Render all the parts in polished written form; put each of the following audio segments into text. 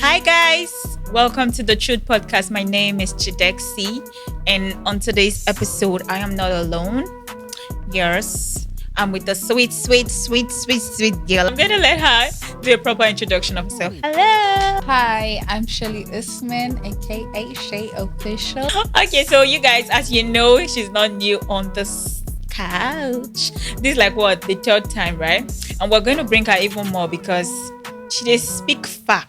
Hi guys, welcome to the Truth Podcast. My name is Chidexi, and on today's episode, I am not alone. Yes, I'm with the sweet girl. I'm gonna let her do a proper introduction of herself. Hello. Hi, I'm Shelly Usman, aka Shay Official. Okay, so you guys, as you know, she's not new on this couch. This is like what, the third time, right? And we're going to bring her even more because she does speak facts.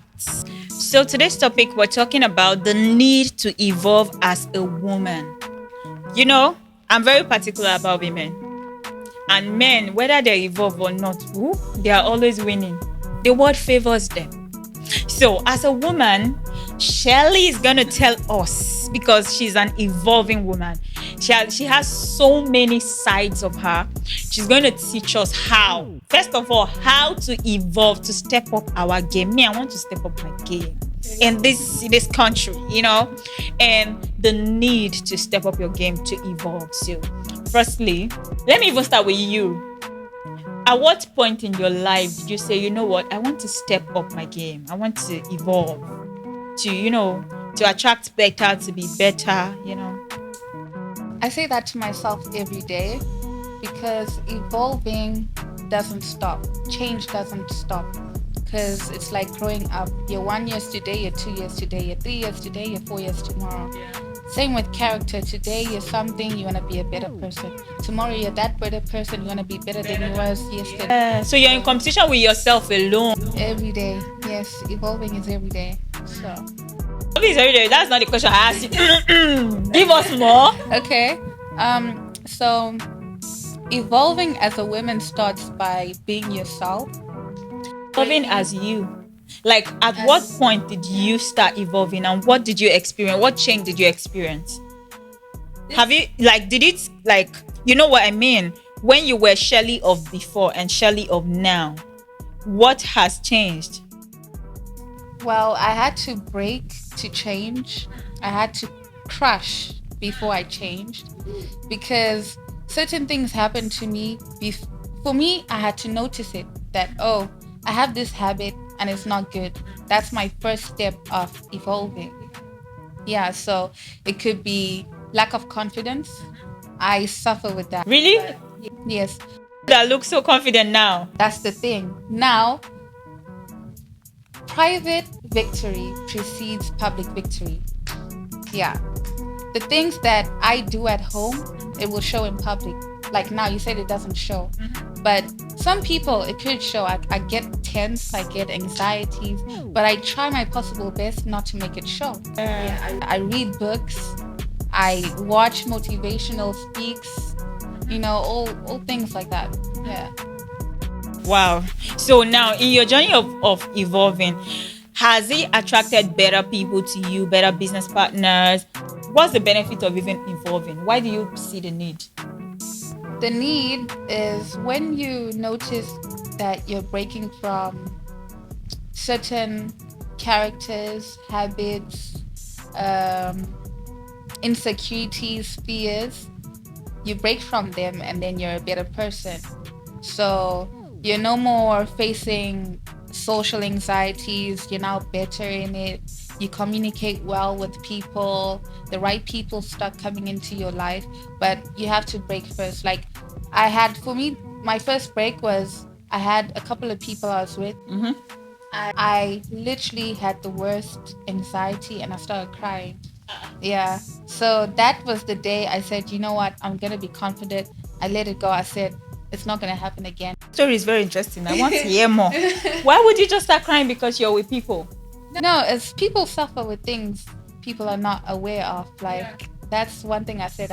So today's topic, we're talking about the need to evolve as a woman. You know, I'm very particular about women. And men, whether they evolve or not, they are always winning. The world favors them. So as a woman, Shelly is going to tell us, because she's an evolving woman. She has so many sides of her. She's going to teach us how. First of all, how to evolve, to step up our game. Me, I want to step up my game in this country, and the need to step up your game to evolve. So, firstly, let me even start with you. At what point in your life did you say, you know what, I want to step up my game? I want to evolve, to attract better, to be better, I say that to myself every day because evolving doesn't stop. Change doesn't stop. Because it's like growing up. You're 1 year today, you're 2 years today, you're 3 years today, you're 4 years tomorrow. Same with character. Today you're something, you want to be a better person. Tomorrow you're that better person, you want to be better than you was yesterday. So you're in competition with yourself alone. Every day. Yes, evolving is every day. So. Every day. That's not the question I asked you. Give us more. Okay. So evolving as a woman starts by being yourself. Evolving as you. Like, at what point did you start evolving, and what did you experience? What change did you experience? Have you, did it, you know what I mean? When you were Shelly of before and Shelly of now, what has changed? Well, I had to break to change. I had to crush before I changed because certain things happened to me. For me, I had to notice it that, I have this habit and it's not good. That's my first step of evolving. Yeah, so it could be lack of confidence. I suffer with that. Really? Yes. That looks so confident now. That's the thing. Now, private victory precedes public victory. Yeah. The things that I do at home, it will show in public. Like now, you said it doesn't show. But some people, it could show. I get tense, I get anxieties, but I try my possible best not to make it show. I read books, I watch motivational speaks, all things like that. Yeah. Wow. So now, in your journey of evolving, has it attracted better people to you, better business partners? What's the benefit of even evolving? Why do you see the need? The need is when you notice that you're breaking from certain characters, habits, insecurities, fears. You break from them and then you're a better person. So you're no more facing social anxieties. You're now better in it. You communicate well with people. The right people start coming into your life, but you have to break first. For me, my first break was I had a couple of people I was with. Mm-hmm. I literally had the worst anxiety and I started crying. Yeah. So that was the day I said, you know what? I'm going to be confident. I let it go. I said, it's not going to happen again. The story is very interesting. I want to hear more. Why would you just start crying because you're with people? No, as people suffer with things people are not aware of. That's one thing I said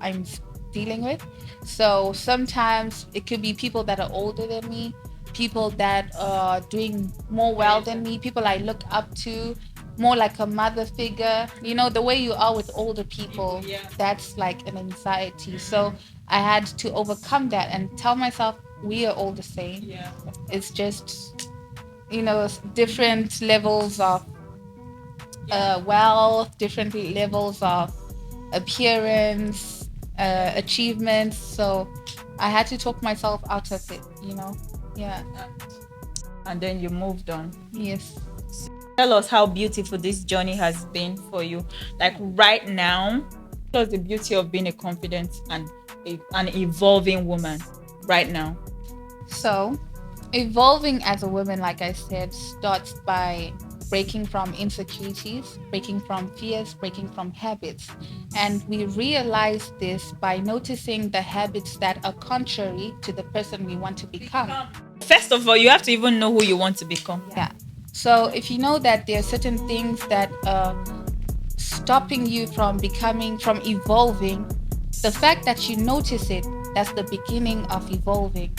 I'm dealing with. So sometimes it could be people that are older than me, people that are doing more well than me, people I look up to, more like a mother figure. The way you are with older people, that's like an anxiety. So I had to overcome that and tell myself we are all the same. Yeah. It's just different levels of wealth, different levels of appearance, achievements. So I had to talk myself out of it, Yeah. And then you moved on. Yes. Tell us how beautiful this journey has been for you. Like right now, tell us the beauty of being a confident and an evolving woman right now. So, evolving as a woman, like I said, starts by breaking from insecurities, breaking from fears, breaking from habits. And we realize this by noticing the habits that are contrary to the person we want to become. First of all, you have to even know who you want to become. Yeah. So, if you know that there are certain things that are stopping you from becoming, from evolving, the fact that you notice it, that's the beginning of evolving.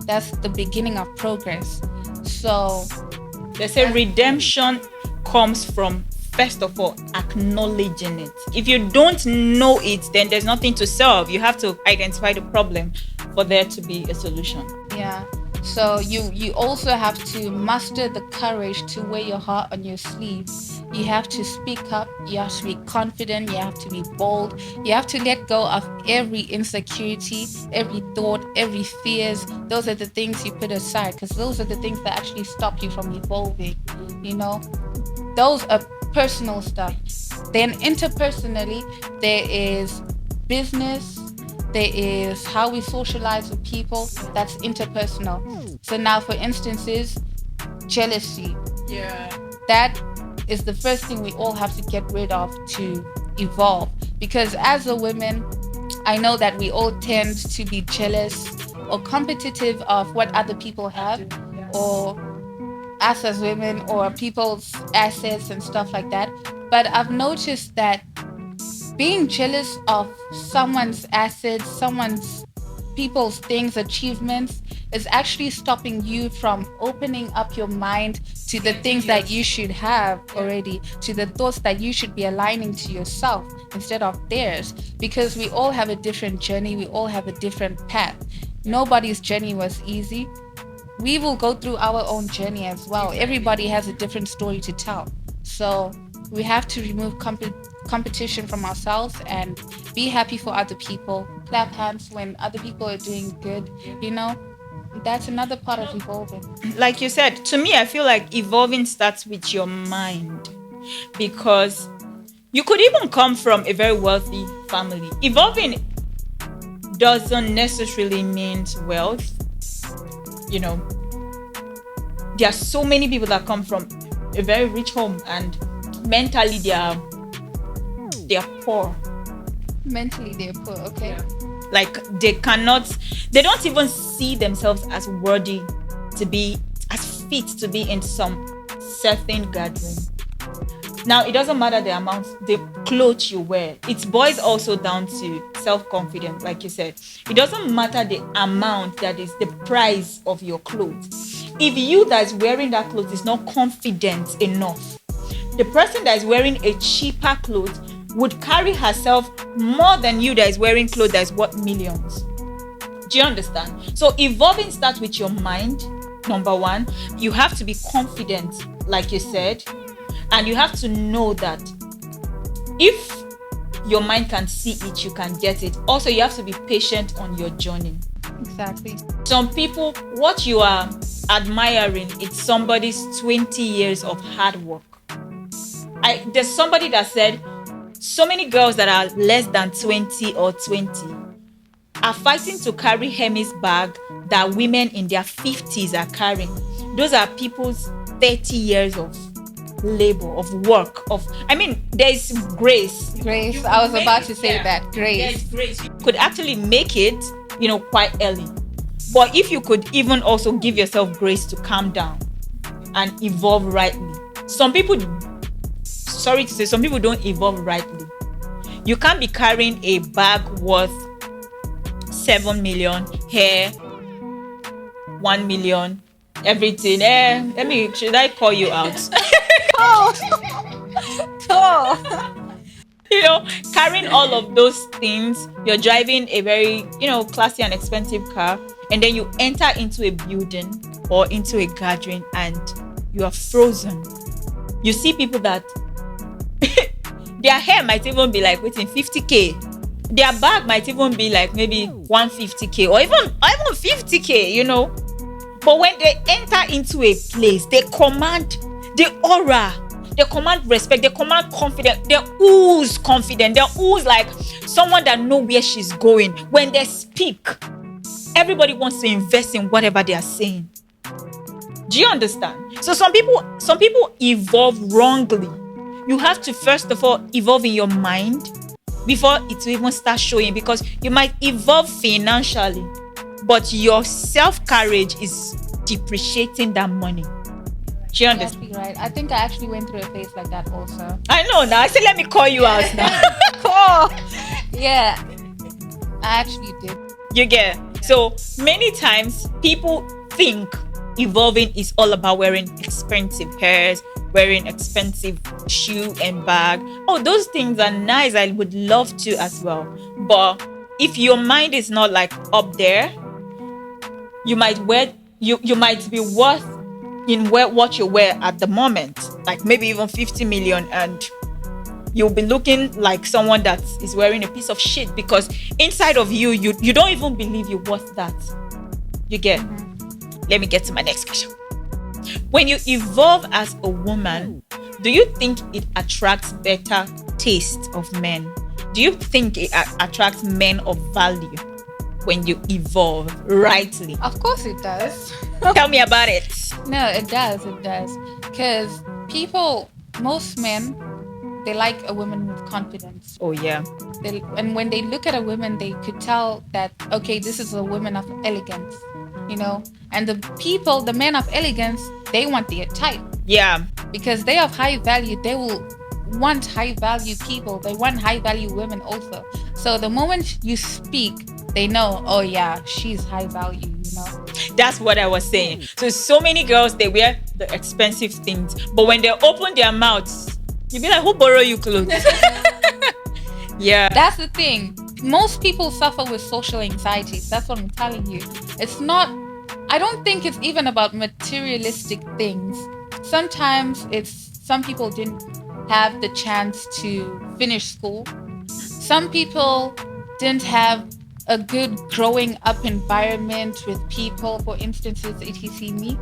That's the beginning of progress. So they say redemption comes from, first of all, acknowledging it. If you don't know it, then there's nothing to solve. You have to identify the problem for there to be a solution. Yeah. So you also have to muster the courage to wear your heart on your sleeve. You have to speak up. You have to be confident. You have to be bold. You have to let go of every insecurity, every thought, every fears. Those are the things you put aside, because those are the things that actually stop you from evolving. You know, those are personal stuff. Then interpersonally, there is business. There is how we socialize with people. That's interpersonal. So now, for instances, jealousy. Yeah. That is the first thing we all have to get rid of to evolve. Because as a woman, I know that we all tend to be jealous or competitive of what other people have, or us as women, or people's assets and stuff like that. But I've noticed that being jealous of someone's assets, people's things, achievements, is actually stopping you from opening up your mind to the things that you should have already, to the thoughts that you should be aligning to yourself instead of theirs. Because we all have a different journey, we all have a different path. Nobody's journey was easy. We will go through our own journey as well. Everybody has a different story to tell. So we have to remove competition from ourselves and be happy for other people. Clap hands when other people are doing good. You know, that's another part of evolving. Like you said, to me, I feel like evolving starts with your mind, because you could even come from a very wealthy family. Evolving doesn't necessarily mean wealth. You know, there are so many people that come from a very rich home and mentally they are poor. Mentally they're poor, okay. Like they don't even see themselves as worthy to be, as fit to be in some certain gathering. Now, it doesn't matter the amount, the clothes you wear. It boils also down to self-confidence, like you said. It doesn't matter the amount, that is the price of your clothes. If you that is wearing that clothes is not confident enough, the person that is wearing a cheaper clothes would carry herself more than you that is wearing clothes that is worth millions. Do you understand? So evolving starts with your mind. Number one, you have to be confident, like you said. And you have to know that if your mind can see it, you can get it. Also, you have to be patient on your journey. Exactly. Some people, what you are admiring, it's somebody's 20 years of hard work. There's somebody that said, so many girls that are less than 20 or 20 are fighting to carry Hermes bag that women in their 50s are carrying. Those are people's 30 years of labor, of work, there's grace. I was about to say that. There's grace. You could actually make it, quite early. But if you could even also give yourself grace to calm down and evolve rightly. Some people don't evolve rightly. You can't be carrying a bag worth 7 million, hair 1 million, everything. Should I call you out? Carrying all of those things, you're driving a very, classy and expensive car, and then you enter into a building or into a gathering and you are frozen. You see people that their hair might even be like 50K. Their bag might even be like maybe 150K or even 50K, But when they enter into a place, they command The aura, they command respect, they command confidence, they ooze confidence, they ooze like someone that know where she's going. When they speak, everybody wants to invest in whatever they are saying. Do you understand? So some people evolve wrongly. You have to first of all evolve in your mind before it will even start showing, because you might evolve financially, but your self-courage is depreciating that money. Do you understand? Exactly right. I think I actually went through a phase like that also. I know now. I said, let me call you out now. Cool. Yeah, I actually did. You get? So many times people think evolving is all about wearing expensive hairs, wearing expensive shoe and bag. Oh, those things are nice. I would love to as well. But if your mind is not like up there, you might be worth in what you wear at the moment, like maybe even 50 million, and you'll be looking like someone that is wearing a piece of shit, because inside of you don't even believe you're worth that. You get? Let me get to my next question. When you evolve as a woman, do you think it attracts better taste of men? Do you think it attracts men of value when you evolve rightly? Of course it does. Tell me about it. No, it does. Because most men, they like a woman with confidence. Oh, yeah. And when they look at a woman, they could tell that, okay, this is a woman of elegance, you know? And the men of elegance, they want their type. Yeah. Because they have high value, they will want high value people. They want high value women also. So the moment you speak, they know, oh yeah, she's high value, you know? That's what I was saying. So many girls, they wear the expensive things, but when they open their mouths, you be like, who borrow you clothes? Yeah. That's the thing. Most people suffer with social anxiety. That's what I'm telling you. I don't think it's even about materialistic things. Sometimes some people didn't have the chance to finish school. Some people didn't have a good growing up environment with people, for instance, etc. me.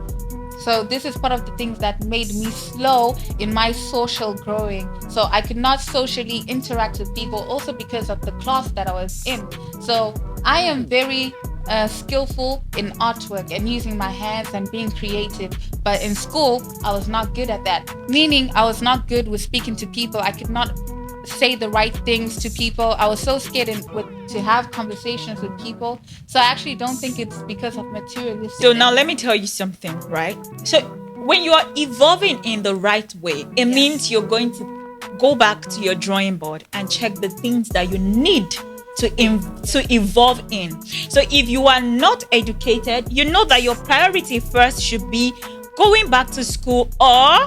So this is part of the things that made me slow in my social growing. So I could not socially interact with people, also because of the class that I was in. So I am very skillful in artwork and using my hands and being creative. But in school, I was not good at that. Meaning I was not good with speaking to people. I could not say the right things to people. I was so scared to have conversations with people. So I actually don't think it's because of materialistic. So now let me tell you something, right? So when you are evolving in the right way, it means you're going to go back to your drawing board and check the things that you need to evolve in. So if you are not educated, you know that your priority first should be going back to school, or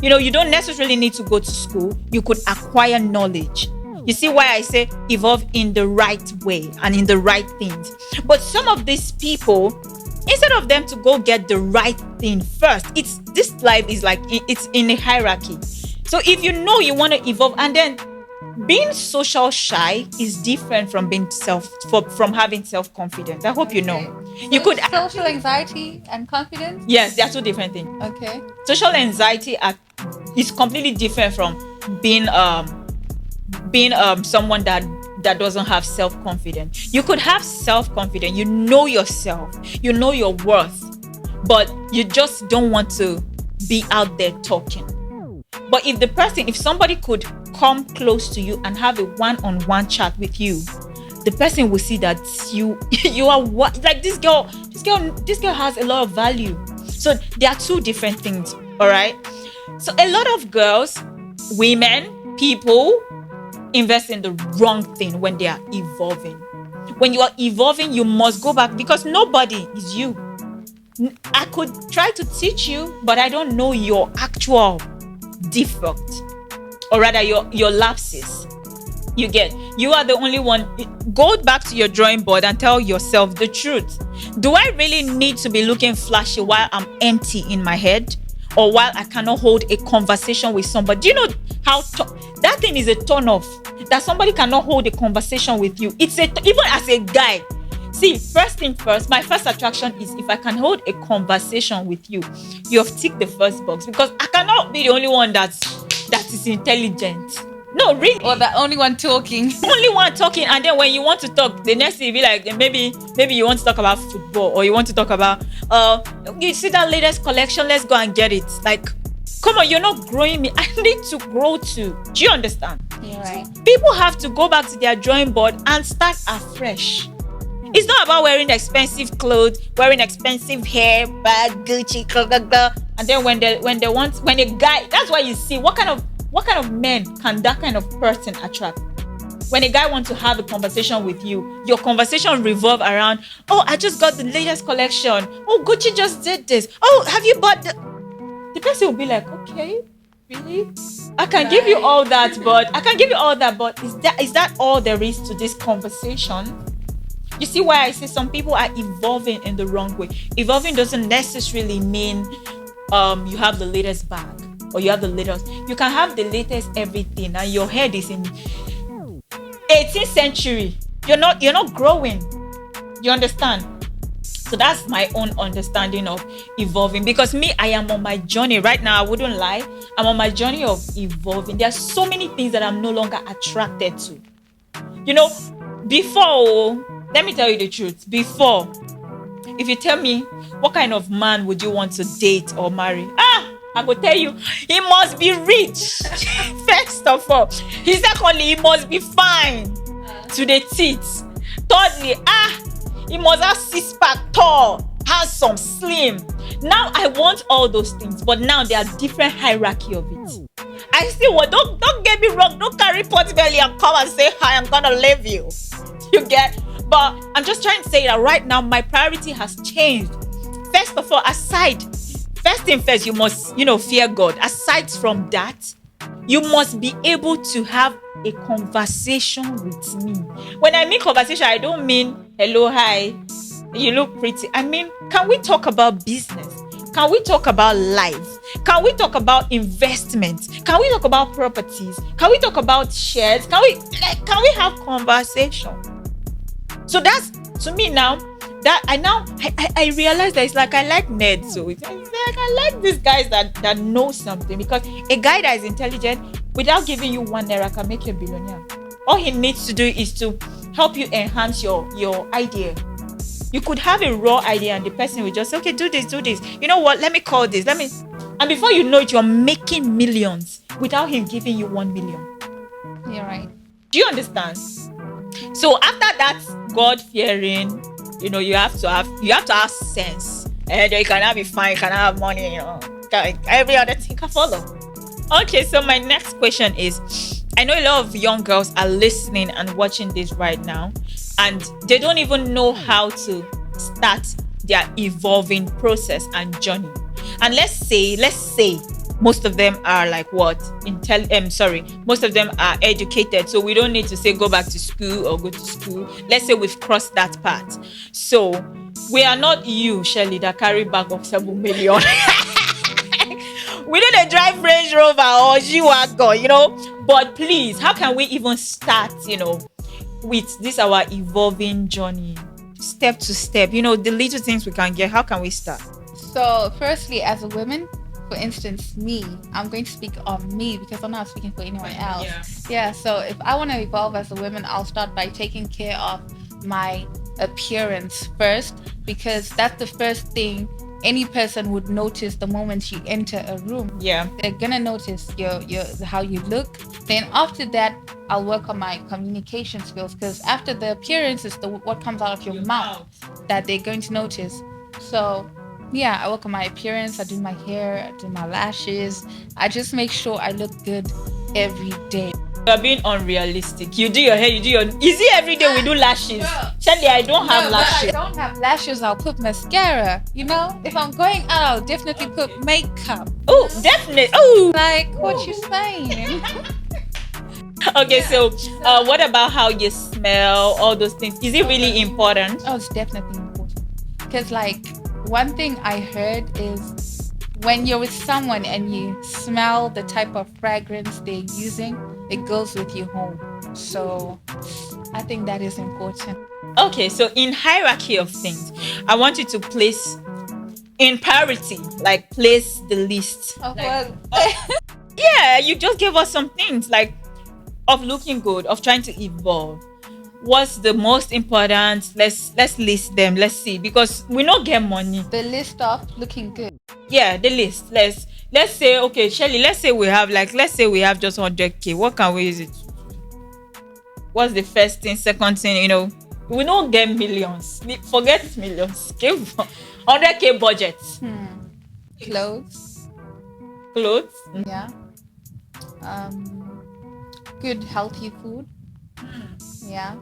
you don't necessarily need to go to school. You could acquire knowledge. You see why I say evolve in the right way and in the right things. But some of these people, instead of them to go get the right thing first, this life is like it's in a hierarchy. So if you know you want to evolve, and then being social shy is different from from having self-confidence. I hope you know. You could social anxiety and confidence. Yes, they are two different things. Okay. Social anxiety is completely different from being someone that doesn't have self-confidence. You could have self-confidence. You know yourself. You know your worth, but you just don't want to be out there talking. But if somebody could come close to you and have a one-on-one chat with you, the person will see that you are what, like this girl has a lot of value. So there are two different things. All right. So a lot of girls, women, people invest in the wrong thing when they are evolving. When you are evolving, you must go back, because nobody is you. I could try to teach you, but I don't know your actual defect, or rather your lapses. You are the only one. Go back to your drawing board and tell yourself the truth. Do I really need to be looking flashy while I'm empty in my head, or while I cannot hold a conversation with somebody? Do you know how that thing is a turn off, that somebody cannot hold a conversation with you? Even as a guy, See, first thing first, my first attraction is if I can hold a conversation with you. You have ticked the first box because I cannot be the only one that is intelligent. No, really. Or the only one talking. Only one talking, and then when you want to talk, the next thing you be like, maybe you want to talk about football, or you want to talk about you see that latest collection, let's go and get it. Like, come on, you're not growing me. I need to grow too. Do you understand? You're right. People have to go back to their drawing board and start afresh. It's not about wearing expensive clothes, wearing expensive hair, bag, Gucci, blah, blah, blah. And then when a guy, that's why you see what kind of men can that kind of person attract. When a guy wants to have a conversation with you, your conversation revolve around, oh, I just got the latest collection. Oh, Gucci just did this. Oh, have you bought the person will be like, okay, really? I can give you all that, but is that all there is to this conversation? You see why I say some people are evolving in the wrong way. Evolving doesn't necessarily mean you have the latest bag or you have the latest. You can have the latest everything and your head is in 18th century. You're not growing. You understand? So that's my own understanding of evolving. Because me, I am on my journey right now. I wouldn't lie. I'm on my journey of evolving. There are so many things that I'm no longer attracted to. You know, before, let me tell you the truth. Before, if you tell me what kind of man would you want to date or marry, I will tell you, he must be rich. First of all, secondly, he must be fine to the teeth. Thirdly, he must have six-pack, tall, handsome, slim. Now I want all those things, but now there are different hierarchy of it. I still want. Don't get me wrong. Don't carry pot belly and come and say hi. I'm gonna leave you. You get? But I'm just trying to say that right now my priority has changed. First of all, first thing first, you must, fear God. Aside from that, you must be able to have a conversation with me. When I mean conversation, I don't mean hello, hi, you look pretty. I mean, can we talk about business? Can we talk about life? Can we talk about investment? Can we talk about properties? Can we talk about shares? Can we have conversation? So that's, to me now, that I realize that it's like I like nerds. So it's like I like these guys that know something, because a guy that is intelligent without giving you 1 naira can make you a billionaire. All he needs to do is to help you enhance your idea. You could have a raw idea and the person will just say, okay, do this. You know what? Let me call this. And before you know it, you're making millions without him giving you 1 million. You're right. Do you understand? So after that, God fearing, you have to have sense. And you cannot be fine, you cannot have money, every other thing can follow. Okay, so my next question is, I know a lot of young girls are listening and watching this right now, and they don't even know how to start their evolving process and journey. And let's say most of them are like what? Most of them are educated. So we don't need to say go back to school or go to school. Let's say we've crossed that part. So we are not you, Shelly, that carry bag of 7 million. We didn't drive Range Rover or G-Wagon, But please, how can we even start, with this our evolving journey? Step to step, the little things we can get. How can we start? So firstly, as a woman, for instance, me, I'm going to speak on me because I'm not speaking for anyone else. Yeah, so if I want to evolve as a woman, I'll start by taking care of my appearance first, because that's the first thing any person would notice the moment you enter a room. Yeah. They're gonna notice your how you look. Then after that, I'll work on my communication skills, because after the appearance is what comes out of your mouth that they're going to notice. So yeah, I work on my appearance. I do my hair, I do my lashes. I just make sure I look good every day. You're being unrealistic. You do your hair, you do your... Is it every day we do lashes? Shelly, I don't have lashes. If I don't have lashes, I'll put mascara. If I'm going out, I'll definitely put makeup. Oh, definitely. Oh, like what you saying? Okay, so what about how you smell, all those things? Is it really important? Oh, it's definitely important. Because one thing I heard is when you're with someone and you smell the type of fragrance they're using, it goes with you home. So I think that is important. Okay, so in hierarchy of things, I want you to place in priority, like place the list. Of Like, what? yeah, you just gave us some things like of looking good, of trying to evolve. What's the most important? Let's list them. Let's see, because we don't get money. The list of looking good. Yeah, the list. Let's say, okay, Shelly, let's say we have just 100K. What can we use it? What's the first thing, second thing, we don't get millions. Forget millions. Give 100K budget. Clothes. Clothes. Yeah. Good healthy food. Yeah.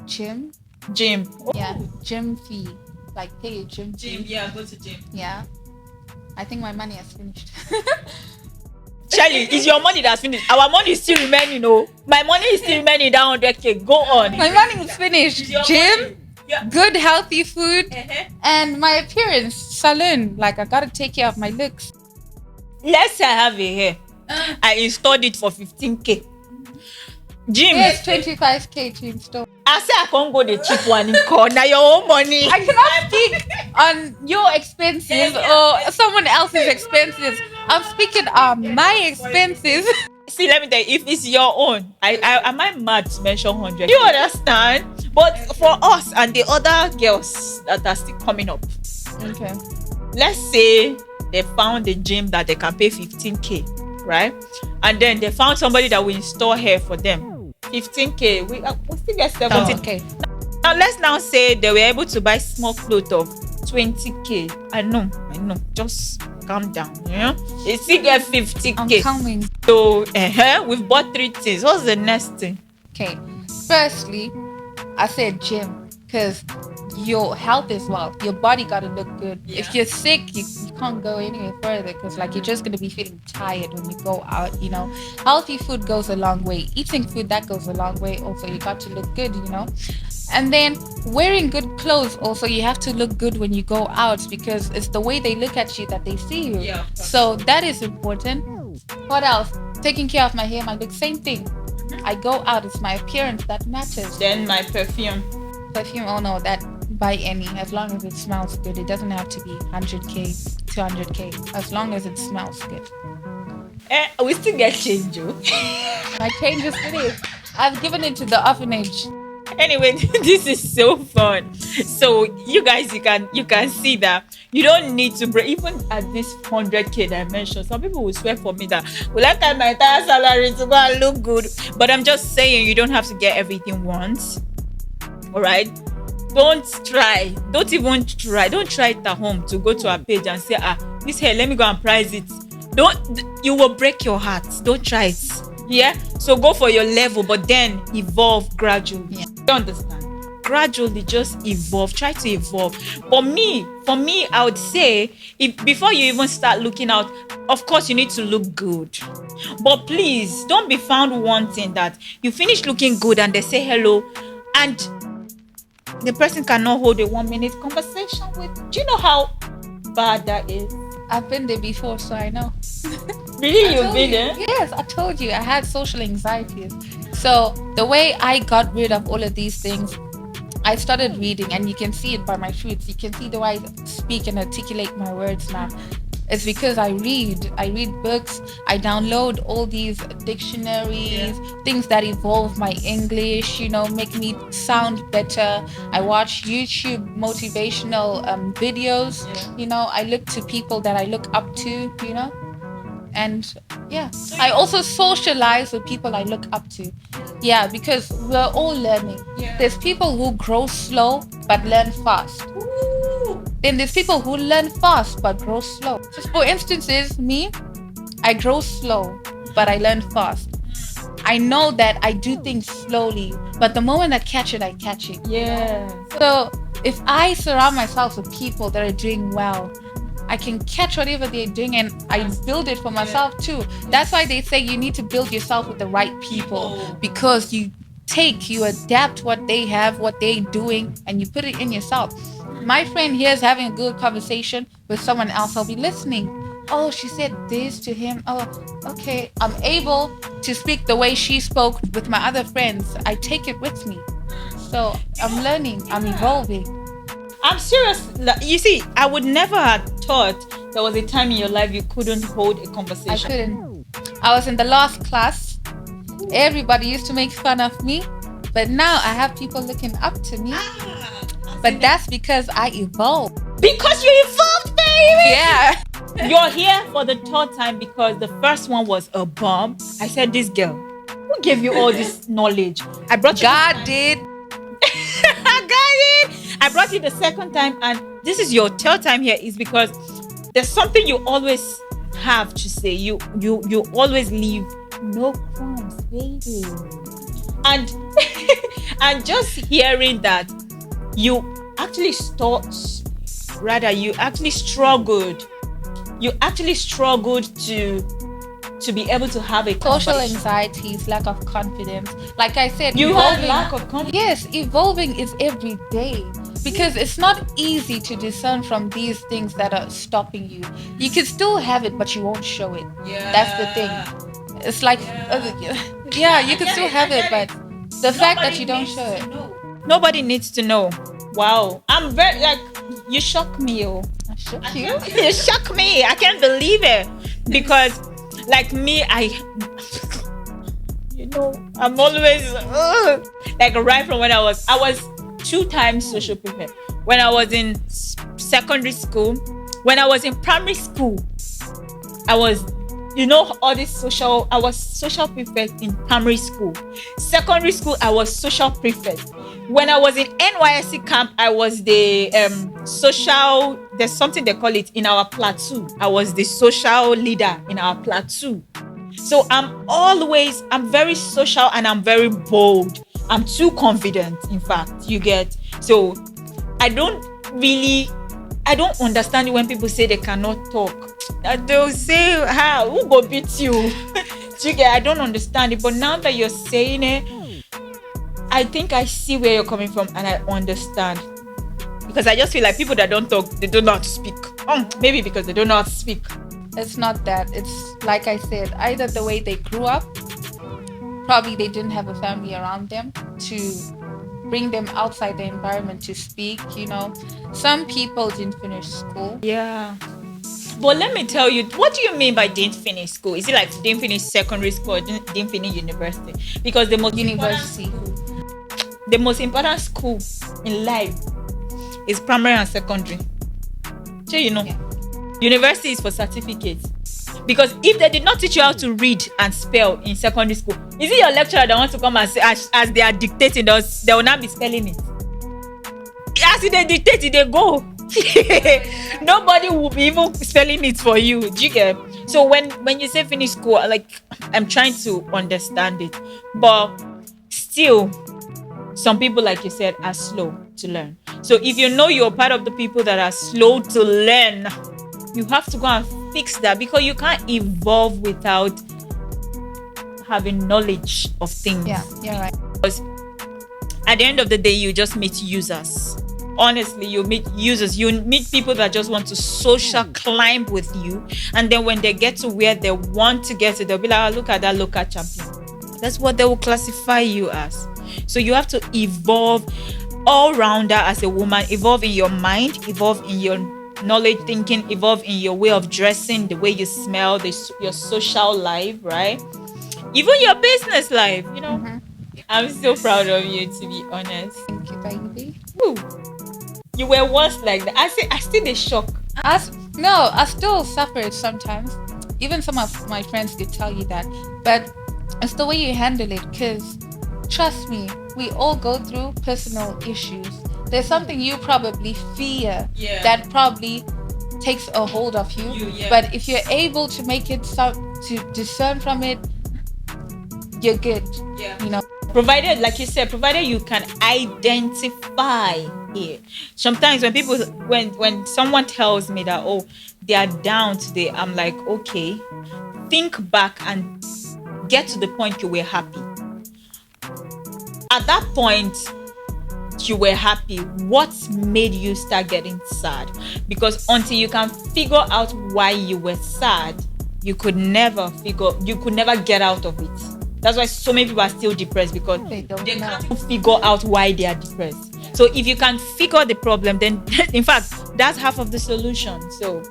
Gym. Gym. Yeah. Gym fee. Like pay a gym fee. Gym, yeah, go to gym. Yeah. I think my money has finished. Shelly, it's your money that's finished. Our money is still remaining, My money is still remaining that 100K. Go on. My money is finished. Gym, yeah. Good healthy food, and my appearance. Salon. Like I gotta take care of my looks. Let's say I have a hair. I installed it for 15K. Gym. Yes, 25K to install. I say I can't go the cheap one in corner. Your own money. I cannot speak on your expenses or someone else's expenses. I'm speaking on my expenses. See, let me tell you, if it's your own, am I mad to mention 100? You understand? But for us and the other girls that are still coming up, Okay. let's say they found a gym that they can pay 15K, right? And then they found somebody that will install hair for them. 15K, we still get 17K. Now let's now say they were able to buy small clothes of 20K. I know. Just calm down, They still get 50K. I'm coming. So we've bought 3 things. What's the next thing? Okay. Firstly, I said gym because your health is wealth. Your body gotta look good. Yeah. If you're sick, you can't go anywhere further because you're just gonna be feeling tired when you go out. Healthy food goes a long way. Eating food that goes a long way. Also, you got to look good. And then wearing good clothes. Also, you have to look good when you go out because it's the way they look at you that they see you. Yeah. So that is important. What else? Taking care of my hair, my look. Same thing. I go out. It's my appearance that matters. Then my perfume. Perfume, oh no, that buy any as long as it smells good. It doesn't have to be 100K, 200K, as long as it smells good. We still get change. My change is finished. I've given it to the orphanage. Anyway, this is so fun. So you guys, you can see that you don't need to break even at this 100K dimension. Some people will swear for me that will I get my entire salary to go and look good. But I'm just saying you don't have to get everything once. All right, don't even try. Don't try it at home to go to our page and say, this hair, let me go and price it. You will break your heart. Don't try it. Yeah, so go for your level, but then evolve gradually. Yeah. You understand? Gradually just evolve. Try to evolve. For me, I would say before you even start looking out, of course you need to look good, but please don't be found wanting that you finish looking good and they say hello and the person cannot hold a 1-minute conversation with. Do you know how bad that is? I've been there before, so I know. Really, you've been there? Yes, I told you I had social anxieties. So the way I got rid of all of these things, I started reading, and you can see it by my fruits. You can see the way I speak and articulate my words now. It's because I read books, I download all these dictionaries, things that evolve my English, make me sound better. I watch YouTube motivational videos, I look to people that I look up to, and I also socialize with people I look up to. Yeah, because we're all learning. There's people who grow slow but learn fast. Then there's people who learn fast but grow slow. Just for instance, me, I grow slow but I learn fast. I know that I do things slowly, but the moment I catch it, I catch it. Yeah. So if I surround myself with people that are doing well, I can catch whatever they're doing and I build it for myself too. That's why they say you need to build yourself with the right people, because you adapt what they have, what they're doing, and you put it in yourself. My friend here is having a good conversation with someone else. I'll be listening. Oh, she said this to him. Oh, okay. I'm able to speak the way she spoke with my other friends. I take it with me. So I'm learning. I'm evolving. I'm serious. You see, I would never have thought there was a time in your life you couldn't hold a I conversation. couldn't. I was in the last class. Everybody used to make fun of me, but now I have people looking up to me. But that's because I evolved. Because you evolved, baby. Yeah. You're here for the third time because the first one was a bomb. I said, this girl, who gave you all this knowledge? I brought you. God did. I got it. I brought you the second time, and this is your third time here. Is because there's something you always have to say. You always leave no crumbs, baby. And and just hearing that you actually struggled to be able to have a Social conversation. anxieties, lack of confidence. Like I said, You have evolving- lack of confidence. Yes, evolving is every day because it's not easy to discern from these things that are stopping you. You can still have it, but you won't show it. That's the thing. It's like, yeah, you can still have it, but the fact that you don't show it. Nobody needs to know. Wow. I'm very, like, you shock me, oh. I shook you. You shock me. I can't believe it. Because, like me, I'm always, like right from when I was 2 times social prefect. When I was in secondary school, when I was in primary school, I was social prefect in primary school. Secondary school, I was social prefect. When I was in NYSC camp, I was the there's something they call it in our platoon. I was the social leader in our platoon. So I'm very social and I'm very bold. I'm too confident, in fact, you get. So I don't understand when people say they cannot talk. They'll say, who go beat you? You get, I don't understand it. But now that you're saying it, I think I see where you're coming from and I understand. Because I just feel like people that don't talk, they don't know how to speak. Maybe because they don't know how to speak. It's not that. It's like I said, either the way they grew up, probably they didn't have a family around them to bring them outside the environment to speak, Some people didn't finish school. Yeah. But let me tell you, what do you mean by didn't finish school? Is it like didn't finish secondary school or didn't finish university? Because the most important school in life is primary and secondary. So Yeah. University is for certificates. Because if they did not teach you how to read and spell in secondary school, is it your lecturer that wants to come and say, as they are dictating, they will not be spelling it? As they dictate it, they go. Nobody will be even spelling it for you. Do you get? So when you say finish school, like, I'm trying to understand it. But still, some people, like you said, are slow to learn. So if you know you're part of the people that are slow to learn, you have to go and fix that, because you can't evolve without having knowledge of things. Yeah, you're right. Because at the end of the day, you just meet users. Honestly, you meet users. You meet people that just want to social climb with you. And then when they get to where they want to get to, they'll be like, look at that local champion. That's what they will classify you as. So you have to evolve all rounder as a woman. Evolve in your mind. Evolve in your knowledge thinking. Evolve in your way of dressing, the way you smell, your social life, right? Even your business life, Mm-hmm. I'm so proud of you, to be honest. Thank you, baby. Woo. You were once like that. I still in shock. I still suffer it sometimes. Even some of my friends did tell you that. But it's the way you handle it, because trust me, we all go through personal issues. There's something you probably fear that probably takes a hold of you. But if you're able to make it to discern from it, you're good. Provided, like you said, provided you can identify it. Sometimes when someone tells me that, they are down today, I'm like, okay, think back and get to the point you were happy. At that point, you were happy. What made you start getting sad? Because until you can figure out why you were sad, you could never get out of it. That's why so many people are still depressed, because They don't they know. can't figure out why they are depressed. So if you can figure the problem, then in fact, that's half of the solution. So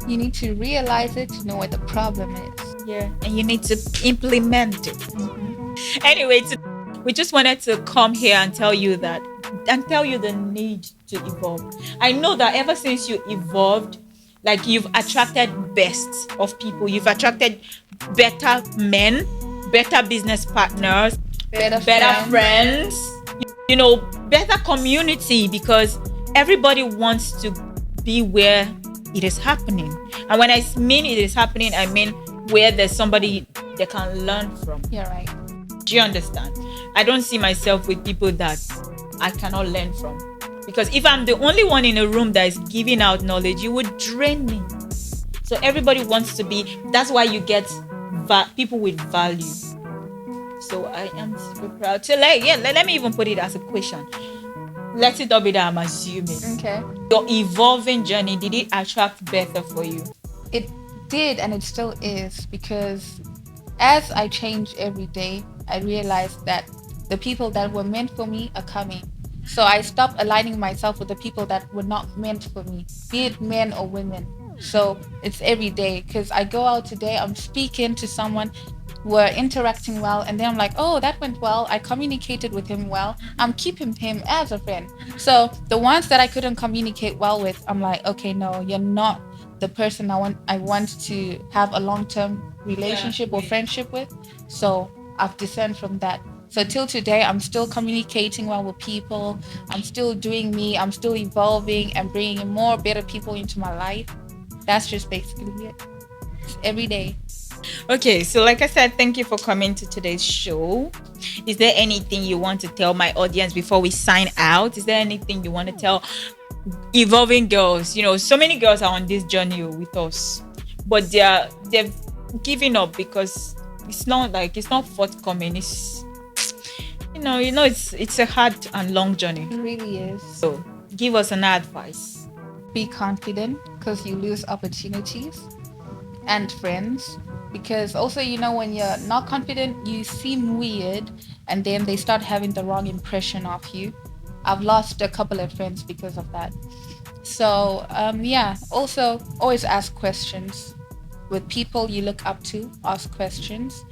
You need to realize it to know what the problem is. yeah, and you need to implement it. Anyway, we just wanted to come here and tell you that, and tell you the need to evolve. I know that ever since you evolved, like, you've attracted best of people. You've attracted better men, better business partners, Better friends, you know, better community, because everybody wants to be where it is happening. And when I mean it is happening, I mean where there's somebody they can learn from. You're right. Do you understand? I don't see myself with people that I cannot learn from. Because if I'm the only one in a room that is giving out knowledge, you would drain me. So everybody wants to be, that's why you get people with value. So I am super proud to let me even put it as a question. Let it not be that I'm assuming. Okay. Your evolving journey, did it attract better for you? It did, and it still is, because as I change every day, I realized that the people that were meant for me are coming. So I stopped aligning myself with the people that were not meant for me, be it men or women. So it's every day, because I go out today, I'm speaking to someone, we're interacting well, and then I'm like, oh, that went well, I communicated with him well, I'm keeping him as a friend. So the ones that I couldn't communicate well with, I'm like, okay, no, you're not the person I want to have a long-term relationship or friendship with. So I've discerned from that. So till today, I'm still communicating well with people. I'm still doing me. I'm still evolving and bringing more better people into my life. That's just basically it. It's every day. Okay, so like I said, thank you for coming to today's show. Is there anything you want to tell my audience before we sign out? Is there anything you want to tell evolving girls? You know, so many girls are on this journey with us, but they've given up because it's not forthcoming. It's it's a hard and long journey. It really is. So give us an advice. Be confident, because you lose opportunities and friends. Because also, when you're not confident, you seem weird, and then they start having the wrong impression of you. I've lost a couple of friends because of that. So also always ask questions with people you look up to. Ask questions.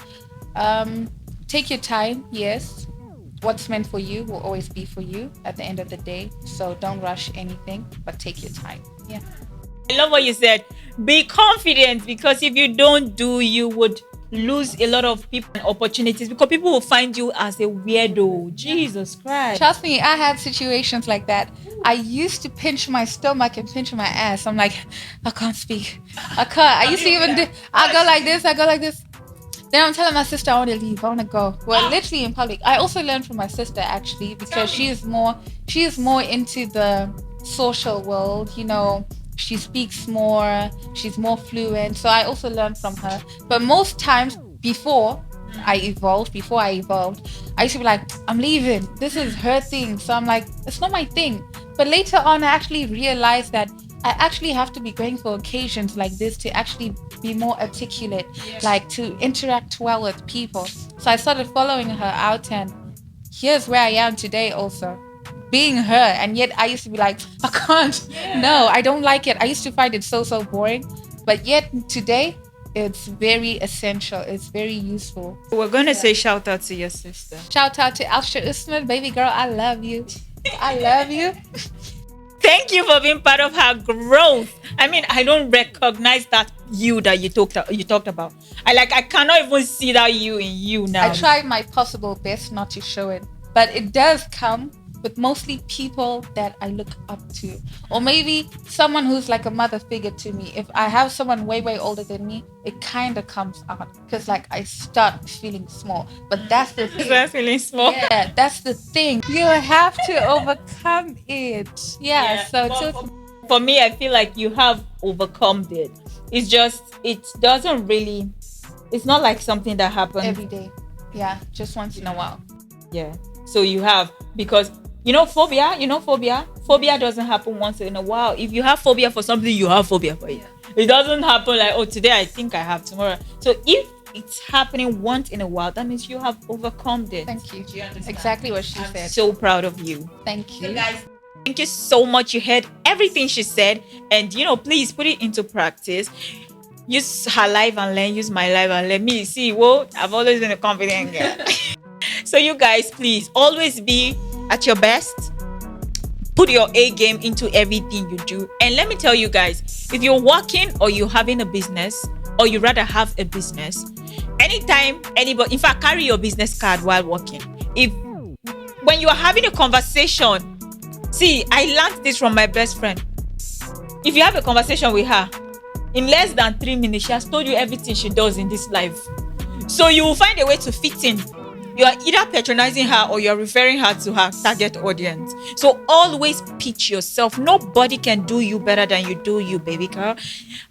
Take your time. Yes, what's meant for you will always be for you at the end of the day. So don't rush anything, but take your time. Yeah. I love what you said. Be confident, because if you don't you would lose a lot of people and opportunities, because people will find you as a weirdo. Jesus Christ. Trust me, I had situations like that. I used to pinch my stomach and pinch my ass. I'm like, I can't speak. I can't. I used to even I go like this. Then I'm telling my sister I want to leave. I want to go. Well, literally in public. I also learned from my sister, actually, because she is more into the social world. She speaks more. She's more fluent. So I also learned from her. But most times before I evolved, I used to be like, I'm leaving. This is her thing. So I'm like, it's not my thing. But later on, I actually realized that I actually have to be going for occasions like this to actually be more articulate, like to interact well with people. So I started following her out, and here's where I am today also. Being her, and yet I used to be like, I can't. No, I don't like it. I used to find it so boring. But yet today, it's very essential. It's very useful. We're going to say shout out to your sister. Shout out to Alsha Usman, baby girl. I love you. I love you. Thank you for being part of her growth. I mean, I don't recognize that you talked about. I cannot even see that you in you now. I try my possible best not to show it, but it does come with mostly people that I look up to, or maybe someone who's like a mother figure to me. If I have someone way older than me, it kind of comes out, because I start feeling small. But that's the thing. Start feeling small. Yeah, that's the thing. You have to overcome it. Yeah. For me, I feel like you have overcome it. It's just, it's not like something that happens every day. Yeah, just once in a while. Yeah. So you have, because phobia. Phobia doesn't happen once in a while. If you have phobia for something, you have phobia for it. It doesn't happen like, oh, today I think I have, tomorrow. So if it's happening once in a while, that means you have overcome it. Thank you. Do you understand? Exactly what she I'm said. so proud of you. Thank So you. guys, thank you so much. You heard everything she said, and please put it into practice. Use her life and learn. Use my life and let me see. Well, I've always been a confident girl. So you guys, please always be at your best. Put your A game into everything you do. And let me tell you guys, if you're working or you're having a business, or you rather have a business, anytime anybody, in fact, carry your business card while working. When you are having a conversation, see, I learned this from my best friend. If you have a conversation with her, in less than 3 minutes, she has told you everything she does in this life. So you will find a way to fit in. You are either patronizing her or you're referring her to her target audience. So always pitch yourself. Nobody can do you better than you do you, baby girl.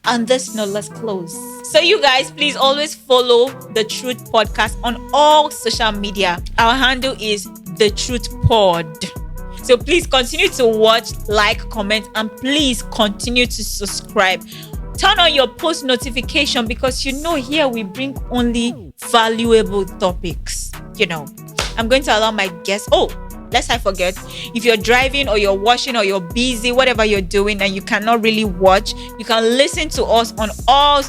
And this note, let's close. So you guys, please always follow The Truth Podcast on all social media. Our handle is The Truth Pod. So please continue to watch, like, comment, and please continue to subscribe. Turn on your post notification because here we bring only valuable topics. I'm going to allow my guests. Oh, lest I forget, if you're driving or you're washing or you're busy, whatever you're doing and you cannot really watch, you can listen to us on all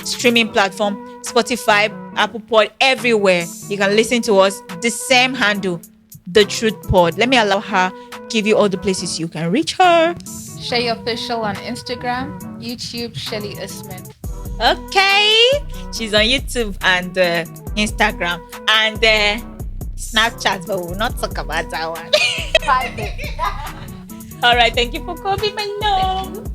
streaming platforms, Spotify, Apple Pod, everywhere. You can listen to us. The same handle, The Truth Pod. Let me allow her give you all the places you can reach her. Shay Official on Instagram, YouTube, Shelly Usman. Okay, she's on YouTube and Instagram and Snapchat, but we'll not talk about that one. Private. All right, thank you for coming, my love.